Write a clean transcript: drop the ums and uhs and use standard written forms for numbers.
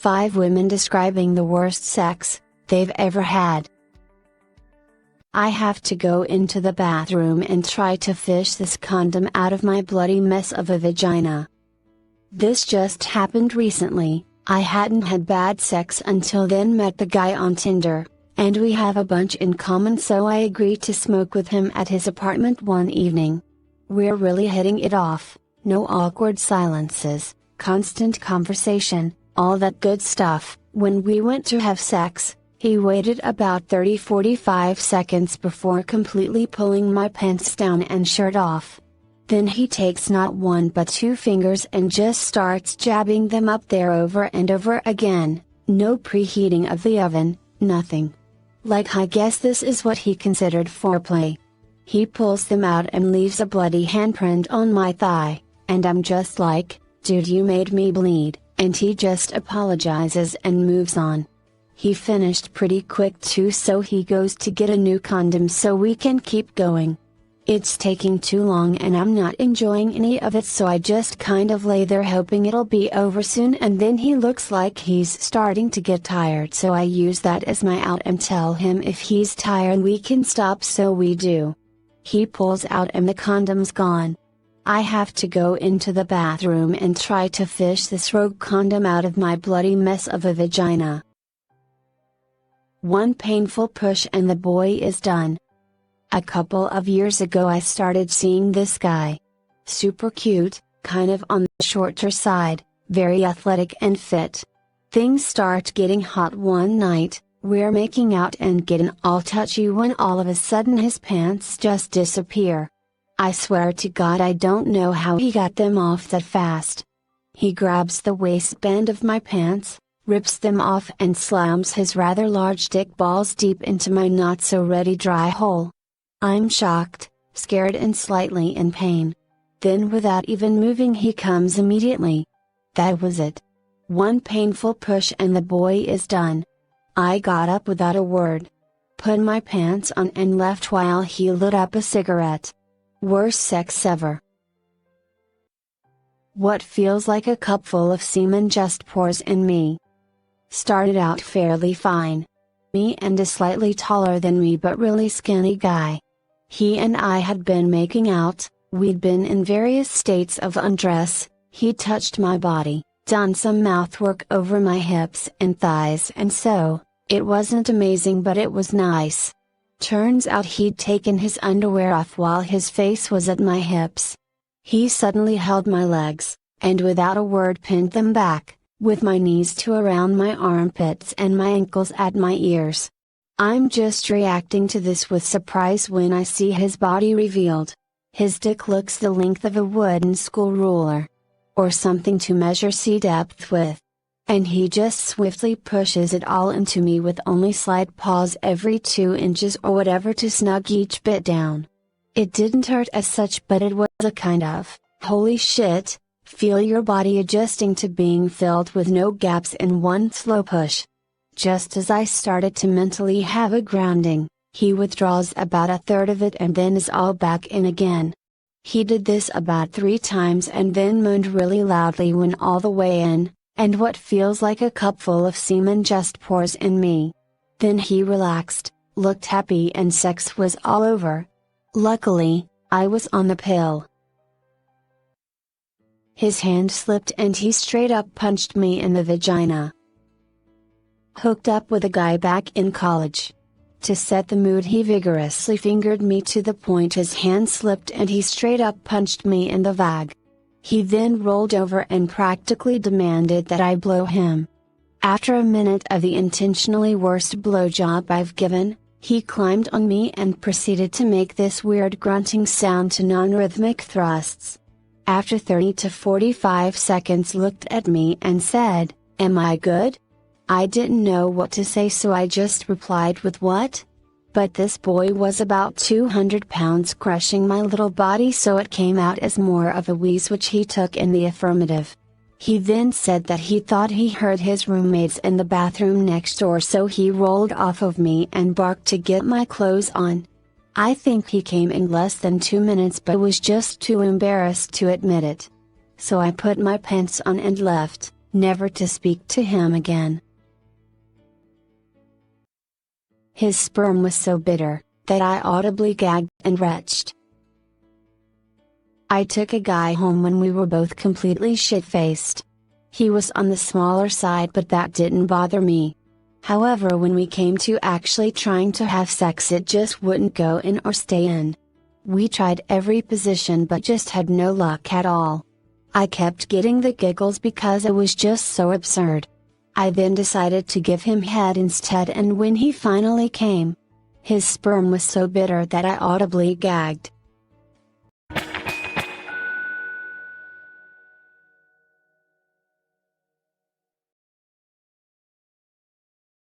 5 women describing the worst sex they've ever had. I have to go into the bathroom and try to fish this condom out of my bloody mess of a vagina. This just happened recently. I hadn't had bad sex until then, met the guy on Tinder, and we have a bunch in common, so I agreed to smoke with him at his apartment one evening. We're really hitting it off, no awkward silences, constant conversation, all that good stuff. When we went to have sex, he waited about 30-45 seconds before completely pulling my pants down and shirt off. Then he takes not 1 but 2 fingers and just starts jabbing them up there over and over again, no preheating of the oven, nothing. Like, I guess this is what he considered foreplay. He pulls them out and leaves a bloody handprint on my thigh, and I'm just like, dude, you made me bleed, and he just apologizes and moves on. He finished pretty quick too, so he goes to get a new condom so we can keep going. It's taking too long and I'm not enjoying any of it, so I just kind of lay there hoping it'll be over soon, and then he looks like he's starting to get tired, so I use that as my out and tell him if he's tired we can stop, so we do. He pulls out and the condom's gone. I have to go into the bathroom and try to fish this rogue condom out of my bloody mess of a vagina. One painful push and the boy is done. A couple of years ago I started seeing this guy. Super cute, kind of on the shorter side, very athletic and fit. Things start getting hot one night, we're making out and getting all touchy when all of a sudden his pants just disappear. I swear to God I don't know how he got them off that fast. He grabs the waistband of my pants, rips them off and slams his rather large dick balls deep into my not so ready dry hole. I'm shocked, scared and slightly in pain. Then without even moving he comes immediately. That was it. One painful push and the boy is done. I got up without a word, put my pants on and left while he lit up a cigarette. Worst sex ever. What feels like a cup full of semen just pours in me. Started out fairly fine. Me and a slightly taller than me but really skinny guy. He and I had been making out, we'd been in various states of undress, he touched my body, done some mouthwork over my hips and thighs, and so, it wasn't amazing but it was nice. Turns out he'd taken his underwear off while his face was at my hips. He suddenly held my legs, and without a word pinned them back, with my knees to around my armpits and my ankles at my ears. I'm just reacting to this with surprise when I see his body revealed. His dick looks the length of a wooden school ruler. Or something to measure sea depth with. And he just swiftly pushes it all into me with only slight pause every 2 inches or whatever to snug each bit down. It didn't hurt as such, but it was a kind of, holy shit, feel your body adjusting to being filled with no gaps in one slow push. Just as I started to mentally have a grounding, he withdraws about a third of it and then is all back in again. He did this about 3 times and then moaned really loudly when all the way in, and what feels like a cup full of semen just pours in me. Then he relaxed, looked happy, and sex was all over. Luckily, I was on the pill. His hand slipped and he straight up punched me in the vagina. Hooked up with a guy back in college. To set the mood he vigorously fingered me to the point his hand slipped and he straight up punched me in the vag. He then rolled over and practically demanded that I blow him. After a minute of the intentionally worst blowjob I've given, he climbed on me and proceeded to make this weird grunting sound to non-rhythmic thrusts. After 30 to 45 seconds looked at me and said, "Am I good?" I didn't know what to say, so I just replied with "What?" But this boy was about 200 pounds crushing my little body, so it came out as more of a wheeze, which he took in the affirmative. He then said that he thought he heard his roommates in the bathroom next door, so he rolled off of me and barked to get my clothes on. I think he came in less than 2 minutes but was just too embarrassed to admit it. So I put my pants on and left, never to speak to him again. His sperm was so bitter, that I audibly gagged and retched. I took a guy home when we were both completely shit-faced. He was on the smaller side, but that didn't bother me. However, when we came to actually trying to have sex, it just wouldn't go in or stay in. We tried every position but just had no luck at all. I kept getting the giggles because it was just so absurd. I then decided to give him head instead, and when he finally came, his sperm was so bitter that I audibly gagged.